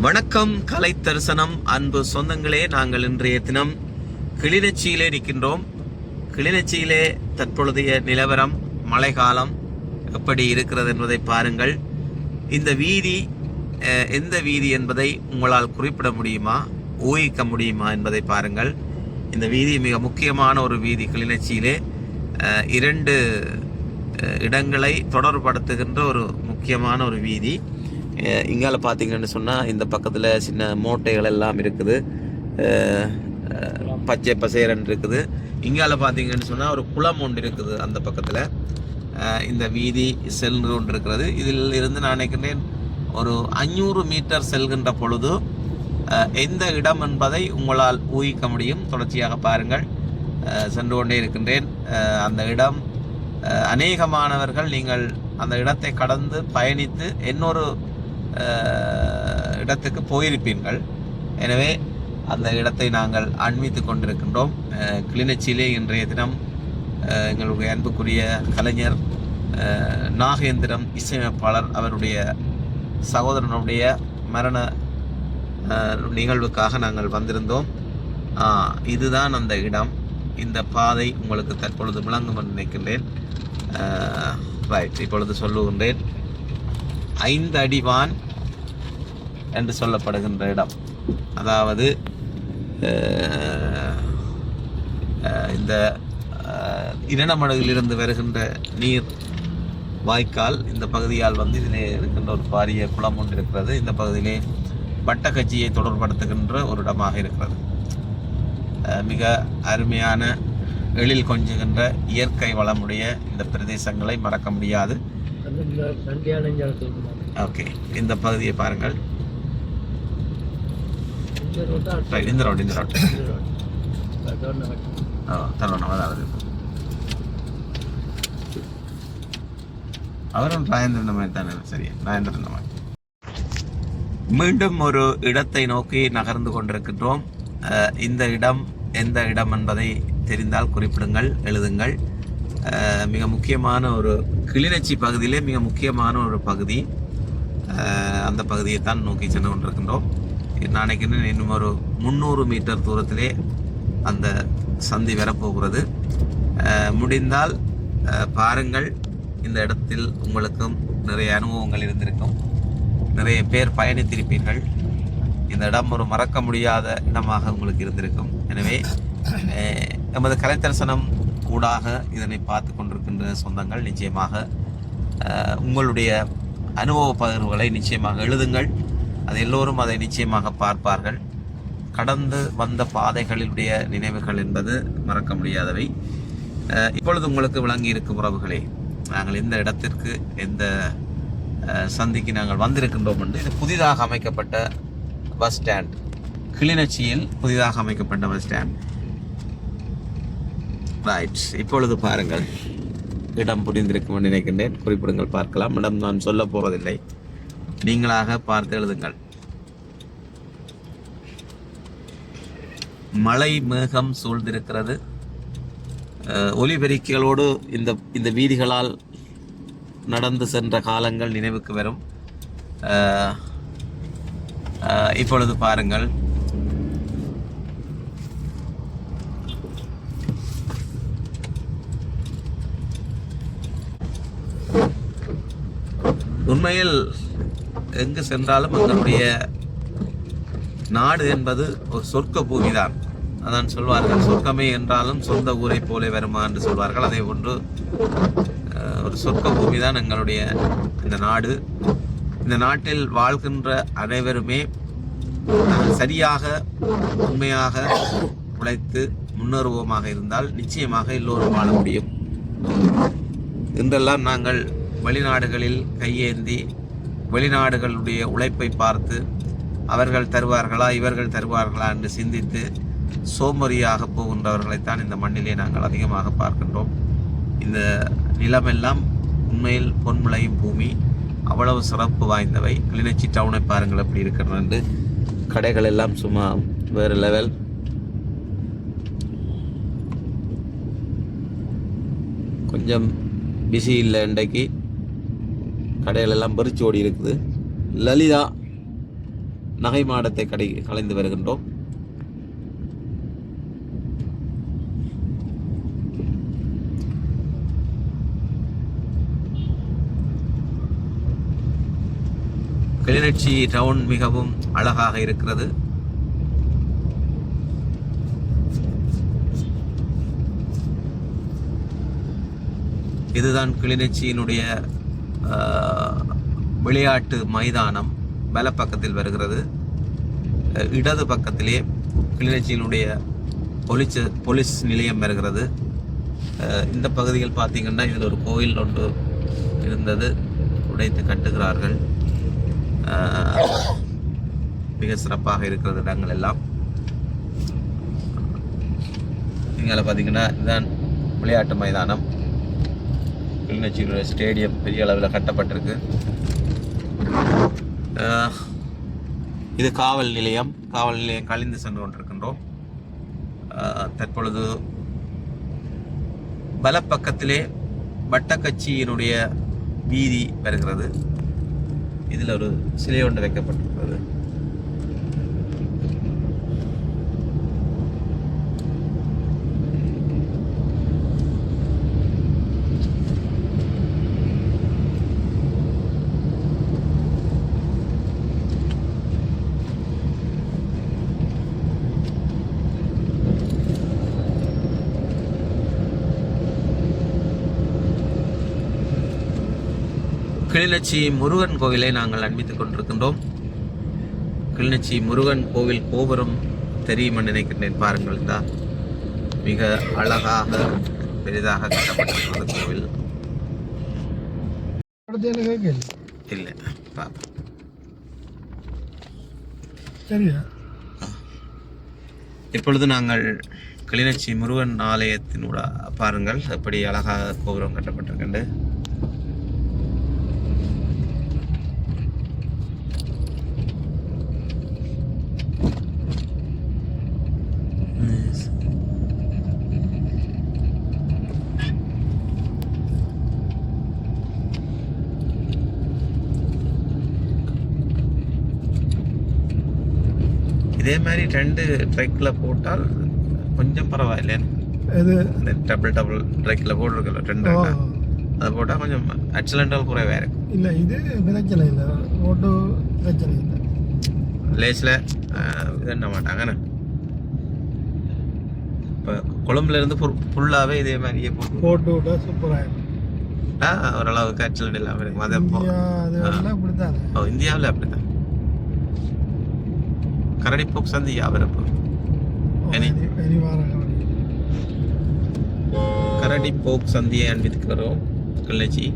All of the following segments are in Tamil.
வணக்கம் கலை தரிசனம் அன்பு சொந்தங்களே, நாங்கள் இன்றைய தினம் கிளிநொச்சியிலே நிற்கின்றோம். கிளிநொச்சியிலே தற்பொழுதைய நிலவரம், மழைக்காலம் எப்படி இருக்கிறது என்பதை பாருங்கள். இந்த வீதி எந்த வீதி என்பதை உங்களால் குறிப்பிட முடியுமா, ஊகிக்க முடியுமா என்பதை பாருங்கள். இந்த வீதி மிக முக்கியமான ஒரு வீதி. கிளிநொச்சியிலே இரண்டு இடங்களை தொடர்படுத்துகின்ற ஒரு முக்கியமான ஒரு வீதி. இங்கால பார்த்தீங்கன்னு சொன்னால் இந்த பக்கத்தில் சின்ன மூட்டைகள் எல்லாம் இருக்குது, பச்சை பசேரன் இருக்குது. இங்கால பார்த்தீங்கன்னு சொன்னால் ஒரு குளம் ஒன்று இருக்குது. அந்த பக்கத்தில் இந்த வீதி சென்று கொண்டு இருக்கிறது. இதில் இருந்து நான் நினைக்கிறேன் ஒரு 500 மீட்டர் செல்கின்ற பொழுது எந்த இடம் என்பதை உங்களால் ஊகிக்க முடியும். தொடர்ச்சியாக பாருங்கள், சென்று கொண்டே இருக்கின்றேன். அந்த இடம் அநேகமானவர்கள் நீங்கள் அந்த இடத்தை கடந்து பயணித்து இன்னொரு இடத்துக்கு போயிருப்பீர்கள். எனவே அந்த இடத்தை நாங்கள் அண்மித்து கொண்டிருக்கின்றோம். கிளிநொச்சியிலே இன்றைய தினம் எங்களுடைய அன்புக்குரிய கலைஞர் நாகேந்திரம் இசையமைப்பாளர் அவருடைய சகோதரனுடைய மரண நிகழ்வுக்காக நாங்கள் வந்திருந்தோம். இதுதான் அந்த இடம். இந்த பாதை உங்களுக்கு தற்பொழுது விளங்கும் என்று நினைக்கின்றேன். ரைட், இப்பொழுது சொல்லுகின்றேன். 5 அடிவான் என்று சொல்லப்படுகின்ற இடம். அதாவது இந்த இரணமடுகிலிருந்து வருகின்ற நீர் வாய்க்கால் இந்த பகுதியால் வந்து இதிலே இருக்கின்ற ஒரு பாரிய குளம் ஒன்று இருக்கிறது. இந்த பகுதியிலே வட்டக்கட்சியை தொடர்படுத்துகின்ற ஒரு இடமாக இருக்கிறது. மிக அருமையான எழில் கொஞ்சுகின்ற இயற்கை வளமுடைய இந்த பிரதேசங்களை மறக்க முடியாது. ஓகே, இந்த பகுதியை பாருங்கள். இந்த ரோடு தருணம் அவரும் ராயேந்திரன் மாதிரி தானே? சரி, ராயேந்திரன் மாதிரி. மீண்டும் ஒரு இடத்தை நோக்கி நகர்ந்து கொண்டிருக்கின்றோம். இந்த இடம் எந்த இடம் என்பதை தெரிந்தால் குறிப்பிடுங்கள், எழுதுங்கள். மிக முக்கியமான ஒரு கிளிநொச்சி பகுதியிலே மிக முக்கியமான ஒரு பகுதி. அந்த பகுதியை தான் நோக்கி சென்று கொண்டிருக்கின்றோம். நான் நினைக்கிறேன் இன்னும் ஒரு 300 மீட்டர் தூரத்திலே அந்த சந்தி வரப்போகிறது. முடிந்தால் பாருங்கள். இந்த இடத்தில் உங்களுக்கும் நிறைய அனுபவங்கள் இருந்திருக்கும், நிறைய பேர் பயணித்திருப்பீர்கள். இந்த இடம் ஒரு மறக்க முடியாத இடமாக உங்களுக்கு இருந்திருக்கும். எனவே நமது கலைத்தரிசனம் ஊடாக இதனை பார்த்து கொண்டிருக்கின்ற சொந்தங்கள் நிச்சயமாக உங்களுடைய அனுபவ பகிர்வுகளை நிச்சயமாக எழுதுங்கள். அது எல்லோரும் அதை நிச்சயமாக பார்ப்பார்கள். கடந்து வந்த பாதைகளுடைய நினைவுகள் என்பது மறக்க முடியாதவை. இப்பொழுது உங்களுக்கு விளங்கி இருக்கும் உறவுகளே, நாங்கள் எந்த இடத்திற்கு எந்த சந்திக்கு நாங்கள் வந்திருக்கின்றோம் என்று. இது புதிதாக அமைக்கப்பட்ட பஸ் ஸ்டாண்ட். கிளிநொச்சியில் புதிதாக அமைக்கப்பட்ட பஸ் ஸ்டாண்ட். ரைட், இப்பொழுது பாருங்கள். இடம் புரிந்திருக்கும் என்று நினைக்கின்றேன். குறிப்பிடுங்கள், பார்க்கலாம். இடம் நான் சொல்ல போவதில்லை, நீங்களாக பார்த்து எழுதுங்கள். மழை மேகம் சூழ்ந்திருக்கிறது. ஒலிபெருக்கிகளோடு இந்த வீதிகளால் நடந்து சென்ற காலங்கள் நினைவுக்கு வரும். இப்பொழுது பாருங்கள். உண்மையில் எங்கு சென்றாலும் எங்களுடைய நாடு என்பது ஒரு சொர்க்க பூமிதான். அதான் சொல்வார்கள், சொர்க்கமே என்றாலும் சொந்த ஊரை போல வருமா என்று சொல்வார்கள். அதே போன்று ஒரு சொர்க்க பூமி தான் எங்களுடைய இந்த நாடு. இந்த நாட்டில் வாழ்கின்ற அனைவருமே சரியாக உண்மையாக உழைத்து முன்னேறுவோமாக இருந்தால் நிச்சயமாக எல்லோரும் வாழ முடியும். இன்றெல்லாம் நாங்கள் வெளிநாடுகளில் கையேந்தி வெளிநாடுகளுடைய உழைப்பை பார்த்து அவர்கள் தருவார்களா இவர்கள் தருவார்களா என்று சிந்தித்து சோம்பறியாக போகின்றவர்களைத்தான் இந்த மண்ணிலே நாங்கள் அதிகமாக பார்க்கின்றோம். இந்த நிலமெல்லாம் உண்மையில் பொன்முளையும் பூமி, அவ்வளவு சிறப்பு வாய்ந்தவை. கிளிநொச்சி டவுனை பாருங்கள் எப்படி இருக்கிறது. கடைகள் எல்லாம் சும்மா வேறு லெவல். கொஞ்சம் பிஸி இல்லை இன்றைக்கு. கடைகள் எல்லாம் பறிச்சு ஓடி இருக்குது. லலிதா நகை மாடத்தை கலைந்து வருகின்றோம். கிளிநொச்சி டவுன் மிகவும் அழகாக இருக்கிறது. இதுதான் கிளிநொச்சியினுடைய விளையாட்டு மைதானம். வலப்பக்கத்தில் வருகிறது. இடது பக்கத்திலே கிளிநொச்சியினுடைய போலீஸ் நிலையம் வருகிறது. இந்த பகுதியில் பார்த்தீங்கன்னா இதில் ஒரு கோயில் ஒன்று இருந்தது, உடைத்து கட்டுகிறார்கள். மிக சிறப்பாக இருக்கிறது இடங்கள் எல்லாம். இங்கே பார்த்தீங்கன்னா இதுதான் விளையாட்டு மைதானம். கிளிநொச்சியினுடைய ஸ்டேடியம் பெரிய அளவில் கட்டப்பட்டிருக்கு. இது காவல் நிலையம் கழிந்து சென்று கொண்டிருக்கின்றோம். தற்பொழுது வலப்பக்கத்திலே வட்டக்கட்சியினுடைய வீதி வருகிறது. இதில் ஒரு சிலை ஒன்று வைக்கப்பட்டிருக்கிறது. கிளிநொச்சி முருகன் கோவிலை நாங்கள் அண்மித்துக் கொண்டிருக்கின்றோம். கிளிநொச்சி முருகன் கோவில் கோபுரம் தெரியும் நினைக்கின்றேன். பாருங்கள், இந்த மிக அழகாக பெரிதாக கட்டப்பட்டிருக்கிறது கோவில். இல்லை இப்பொழுது நாங்கள் கிளிநொச்சி முருகன் ஆலயத்தினூட பாருங்கள் எப்படி அழகாக கோபுரம் கட்டப்பட்டிருக்கின்றது. இதே மாதிரி 2 ட்ரெக்கில் போட்டால் கொஞ்சம் பரவாயில்ல. இது டபுள் ட்ரெக்கில் போட்டிருக்கல 2 அதை போட்டால் கொஞ்சம் ஆக்சிடென்டல் குறைவாக இருக்கும். இல்லை இது பிரச்சனை இல்லை, ஓட்டு பிரச்சனை இல்லை. லேஸில் இது என்ன மாட்டாங்கண்ணே. இப்போ கொழும்புலேருந்து ஃபுல்லாகவே இதே மாதிரியே போட்டு விட்டா சூப்பராக இருக்கும். ஓரளவுக்கு ஆக்சிடென்ட் இல்லாமல் இருக்கும். அது அப்படித்தான். இந்தியாவில் அப்படித்தான். கரடி போக் சந்தி யாவரப்பு கரடி போக் சந்தியை அன்பித்துக்கிறோம் கிளிநொச்சி.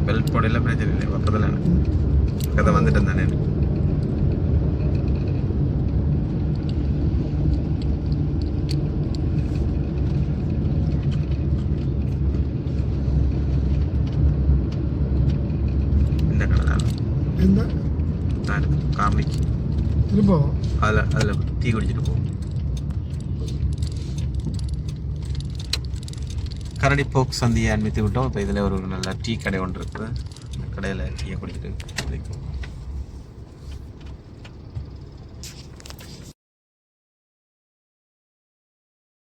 பெல்ட் போடையில பிரச்சனை இல்லை, பக்கத்தில் கதை வந்துட்டு தானே. இந்த கடை தான் காமி அதில் டீ குடிச்சிட்டு போவோம். கரடி போக் சந்தியை அனுமதி விட்டோம். இப்போ இதில் ஒரு நல்ல டீ கடை ஒன்று இருக்குது. அந்த கடையில் டீயை குடிச்சிட்டு